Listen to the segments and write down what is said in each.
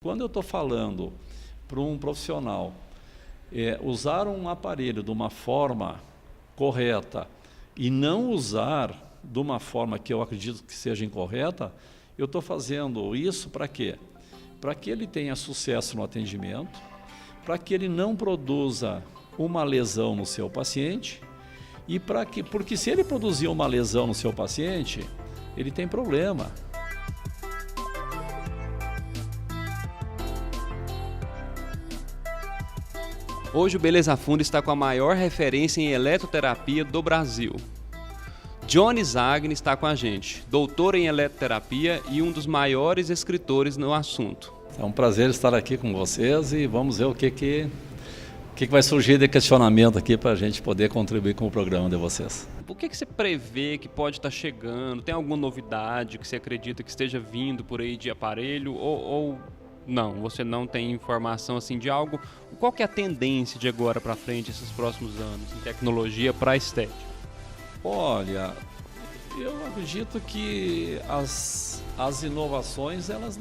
Quando eu estou falando para um profissional usar um aparelho de uma forma correta e não usar de uma forma que eu acredito que seja incorreta, eu estou fazendo isso para quê? Para que ele tenha sucesso no atendimento, para que ele não produza uma lesão no seu paciente e porque se ele produzir uma lesão no seu paciente, ele tem problema. Hoje o Beleza a Fundo está com a maior referência em eletroterapia do Brasil. Johnny Zagni está com a gente, doutor em eletroterapia e um dos maiores escritores no assunto. É um prazer estar aqui com vocês e vamos ver o que vai surgir de questionamento aqui para a gente poder contribuir com o programa de vocês. O que você prevê que pode estar chegando? Tem alguma novidade que você acredita que esteja vindo por aí de aparelho ou não? Você não tem informação assim de algo? Qual que é a tendência de agora para frente, esses próximos anos, em tecnologia para a estética? Olha, eu acredito que as inovações elas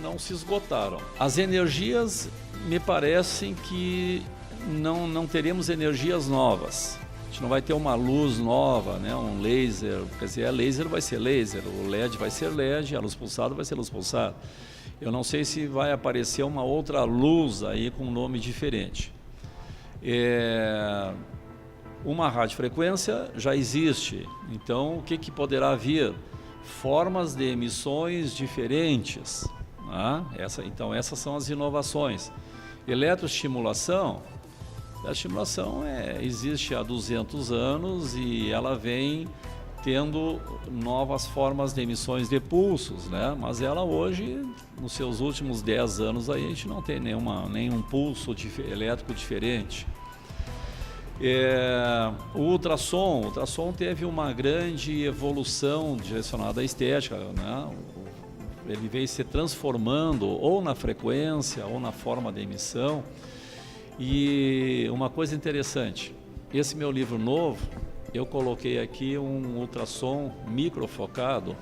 não se esgotaram. As energias me parecem que não teremos energias novas. A gente não vai ter uma luz nova, né? Um laser, quer dizer, laser vai ser laser, o LED vai ser LED, a luz pulsada vai ser luz pulsada. Eu não sei se vai aparecer uma outra luz aí com um nome diferente. Uma radiofrequência já existe, então o que poderá vir? Formas de emissões diferentes. Né? Então essas são as inovações. Eletroestimulação, a estimulação existe há 200 anos e ela vem tendo novas formas de emissões de pulsos, né? Mas ela hoje, nos seus últimos 10 anos, aí, a gente não tem nenhum pulso elétrico diferente. O ultrassom teve uma grande evolução direcionada à estética, né? Ele veio se transformando ou na frequência ou na forma de emissão. E uma coisa interessante, esse meu livro novo, eu coloquei aqui um ultrassom microfocado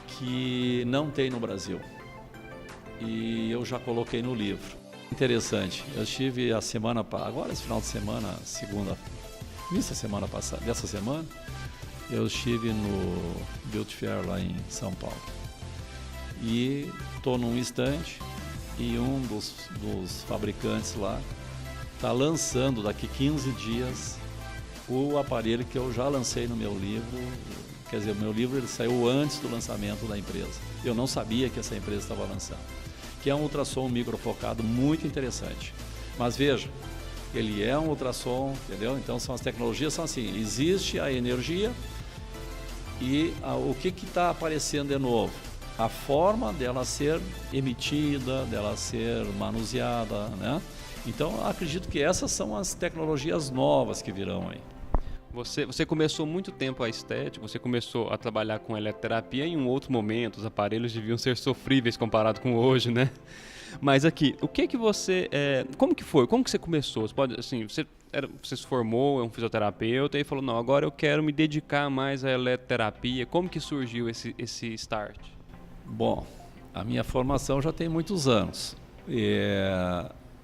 que não tem no Brasil. E eu já coloquei no livro. Interessante, eu estive agora esse final de semana, dessa semana, eu estive no Beauty Fair lá em São Paulo. E estou num estande e um dos fabricantes lá está lançando daqui 15 dias o aparelho que eu já lancei no meu livro. Quer dizer, o meu livro ele saiu antes do lançamento da empresa. Eu não sabia que essa empresa estava lançando. Que é um ultrassom microfocado muito interessante. Mas veja, ele é um ultrassom, entendeu? Então as tecnologias são assim, existe a energia e o que está aparecendo de novo? A forma dela ser emitida, dela ser manuseada, né? Então acredito que essas são as tecnologias novas que virão aí. Você começou muito tempo a estética, você começou a trabalhar com eletroterapia em um outro momento, os aparelhos deviam ser sofríveis comparado com hoje, né? Mas aqui, o que você... como que foi? Como que você começou? Você se formou, é um fisioterapeuta e falou, não, agora eu quero me dedicar mais à eletroterapia. Como que surgiu esse start? Bom, a minha formação já tem muitos anos.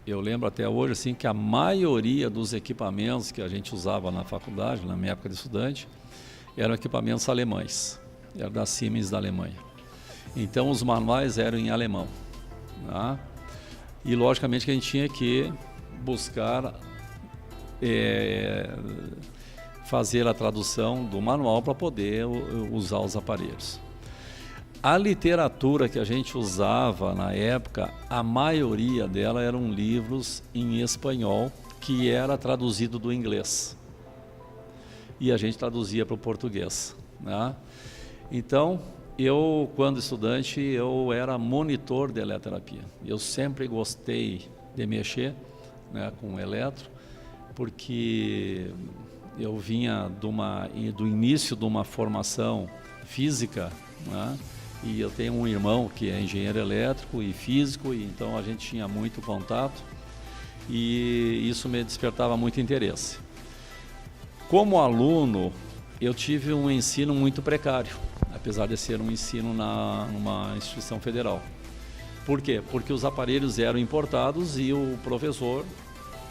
Eu lembro até hoje assim, que a maioria dos equipamentos que a gente usava na faculdade, na minha época de estudante, eram equipamentos alemães, eram da Siemens da Alemanha. Então os manuais eram em alemão. Né? E logicamente que a gente tinha que buscar fazer a tradução do manual para poder usar os aparelhos. A literatura que a gente usava na época, a maioria dela eram livros em espanhol, que era traduzido do inglês. E a gente traduzia para o português. Né? Então, eu, quando estudante, eu era monitor de eletroterapia. Eu sempre gostei de mexer, né, com eletro, porque eu vinha do início de uma formação física, né? E eu tenho um irmão que é engenheiro elétrico e físico, e então a gente tinha muito contato e isso me despertava muito interesse. Como aluno, eu tive um ensino muito precário, apesar de ser um ensino numa instituição federal. Por quê? Porque os aparelhos eram importados e o professor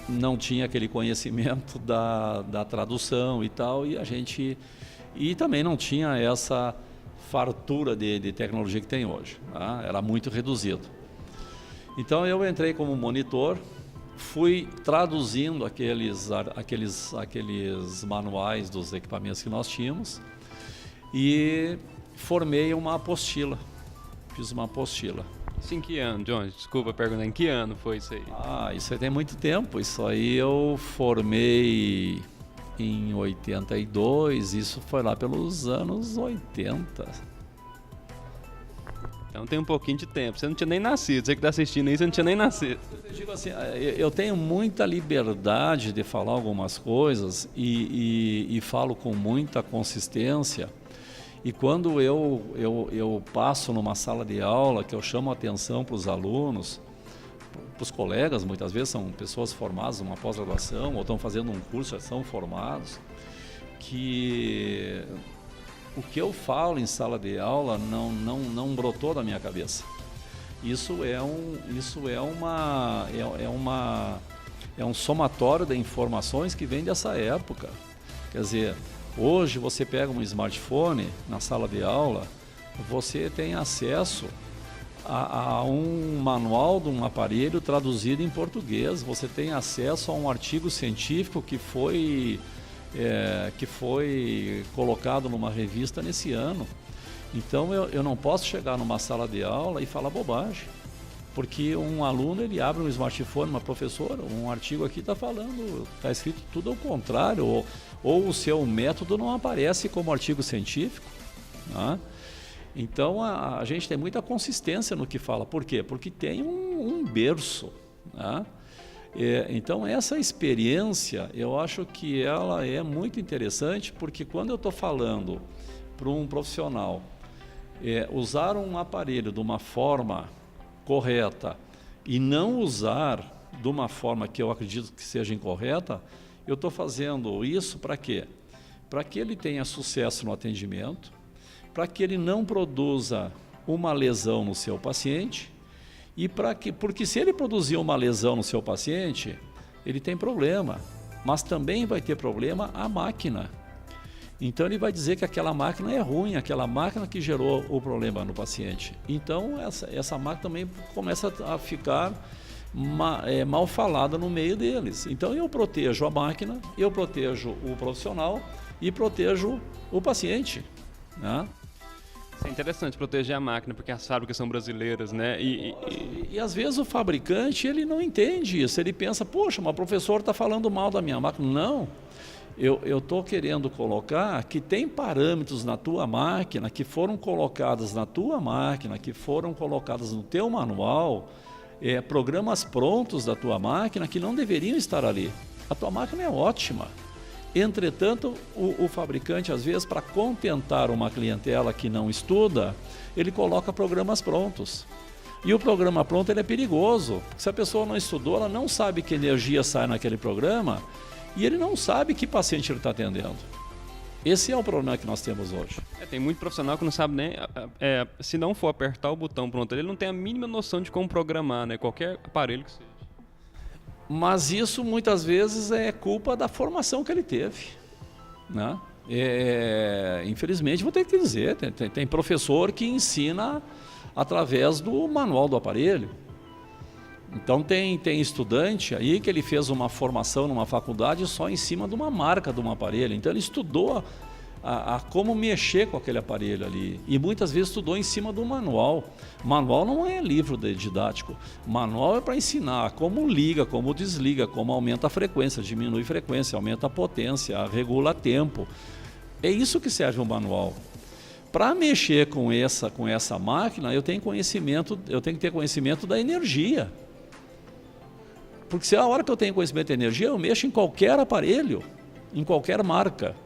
não tinha aquele conhecimento da tradução e tal, e também não tinha essa fartura de tecnologia que tem hoje, tá? Era muito reduzido. Então eu entrei como monitor, fui traduzindo aqueles manuais dos equipamentos que nós tínhamos e formei uma apostila, fiz uma apostila. Isso em que ano, John? Desculpa perguntar, em que ano foi isso aí? Isso aí tem muito tempo, isso aí eu formei em 82, isso foi lá pelos anos 80. Então tem um pouquinho de tempo, você não tinha nem nascido, você que está assistindo aí, você não tinha nem nascido. Eu digo assim, eu tenho muita liberdade de falar algumas coisas e falo com muita consistência, e quando eu passo numa sala de aula, que eu chamo a atenção para os alunos, para os colegas, muitas vezes são pessoas formadas numa pós-graduação ou estão fazendo um curso, já são formados, que o que eu falo em sala de aula não brotou da minha cabeça. Isso é um somatório de informações que vem dessa época. Quer dizer, hoje você pega um smartphone na sala de aula, você tem acesso a um manual de um aparelho traduzido em português, você tem acesso a um artigo científico que foi colocado numa revista nesse ano. Então eu não posso chegar numa sala de aula e falar bobagem, porque um aluno ele abre um smartphone, uma professora, um artigo aqui está falando, está escrito tudo ao contrário, ou o seu método não aparece como artigo científico, né? Então a gente tem muita consistência no que fala. Por quê? Porque tem um berço, né? Então essa experiência eu acho que ela é muito interessante, porque quando eu estou falando para um profissional usar um aparelho de uma forma correta e não usar de uma forma que eu acredito que seja incorreta, eu estou fazendo isso para quê? Para que ele tenha sucesso no atendimento, para que ele não produza uma lesão no seu paciente, e porque se ele produzir uma lesão no seu paciente, ele tem problema, mas também vai ter problema a máquina. Então ele vai dizer que aquela máquina é ruim, aquela máquina que gerou o problema no paciente. Então essa máquina também começa a ficar mal falada no meio deles. Então eu protejo a máquina, eu protejo o profissional e protejo o paciente, né? Isso é interessante, proteger a máquina, porque as fábricas são brasileiras, né? E às vezes o fabricante ele não entende isso, ele pensa, poxa, mas o professor está falando mal da minha máquina. Não, eu estou querendo colocar que tem parâmetros na tua máquina, que foram colocados na tua máquina, que foram colocados no teu manual, programas prontos da tua máquina que não deveriam estar ali. A tua máquina é ótima. Entretanto, o fabricante, às vezes, para contentar uma clientela que não estuda, ele coloca programas prontos. E o programa pronto ele é perigoso. Se a pessoa não estudou, ela não sabe que energia sai naquele programa e ele não sabe que paciente ele está atendendo. Esse é o problema que nós temos hoje. Tem muito profissional que não sabe nem... se não for apertar o botão pronto, ele não tem a mínima noção de como programar, né? Qualquer aparelho que seja. Mas isso muitas vezes é culpa da formação que ele teve, né? Infelizmente vou ter que dizer, tem professor que ensina através do manual do aparelho. Então tem estudante aí que ele fez uma formação numa faculdade só em cima de uma marca de um aparelho. Então ele estudou a como mexer com aquele aparelho ali, e muitas vezes estudou em cima do manual. Manual não é livro didático, manual é para ensinar como liga, como desliga, como aumenta a frequência, diminui a frequência, aumenta a potência, regula tempo. É isso que serve o manual. Para mexer com essa máquina, eu tenho que ter conhecimento da energia. Porque se a hora que eu tenho conhecimento da energia, eu mexo em qualquer aparelho, em qualquer marca.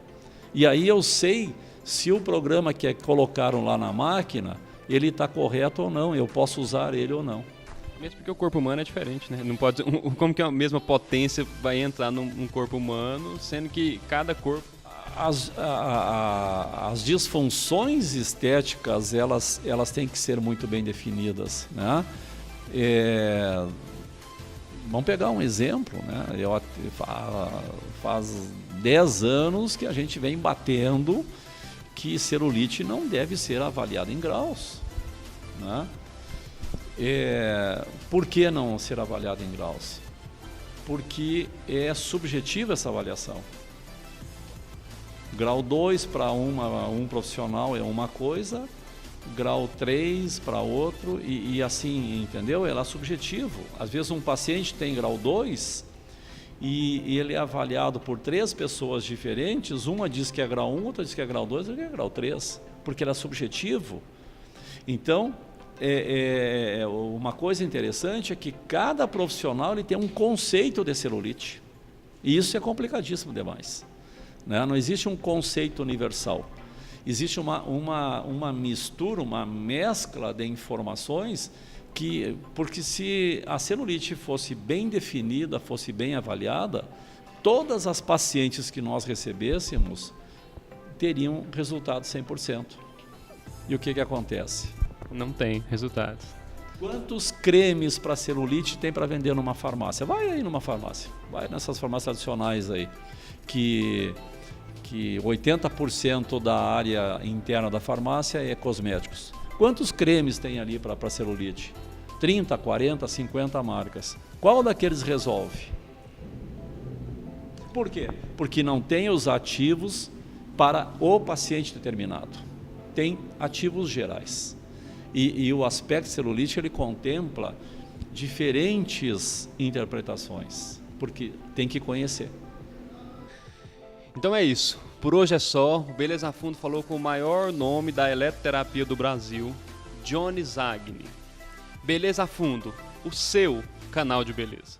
E aí eu sei se o programa que colocaram lá na máquina, ele está correto ou não, eu posso usar ele ou não. Mesmo porque o corpo humano é diferente, né? Não pode, como que a mesma potência vai entrar num corpo humano, sendo que cada corpo... As disfunções estéticas, elas têm que ser muito bem definidas, né? Vamos pegar um exemplo, né? Faz 10 anos que a gente vem batendo que celulite não deve ser avaliada em graus, né? Por que não ser avaliada em graus? Porque é subjetiva essa avaliação. Grau 2 para um profissional é uma coisa, grau 3 para outro e assim, entendeu? Ela é subjetivo. Às vezes um paciente tem grau 2 e ele é avaliado por 3 pessoas diferentes, uma diz que é grau 1, outra diz que é grau 2, outra diz que é grau 3, porque ele é subjetivo. Então, uma coisa interessante é que cada profissional ele tem um conceito de celulite. E isso é complicadíssimo demais, né? Não existe um conceito universal. Existe uma mistura, uma mescla de informações porque se a celulite fosse bem definida, fosse bem avaliada, todas as pacientes que nós recebêssemos teriam resultado 100%. E o que acontece? Não tem resultados. Quantos cremes para celulite tem para vender numa farmácia? Vai aí numa farmácia, vai nessas farmácias tradicionais aí, que 80% da área interna da farmácia é cosméticos. Quantos cremes tem ali para celulite? 30, 40, 50 marcas. Qual daqueles resolve? Por quê? Porque não tem os ativos para o paciente determinado. Tem ativos gerais. E o aspecto celulite ele contempla diferentes interpretações, porque tem que conhecer. Então é isso. Por hoje é só. O Beleza a Fundo falou com o maior nome da eletroterapia do Brasil, Johnny Zagni. Beleza a Fundo, o seu canal de beleza.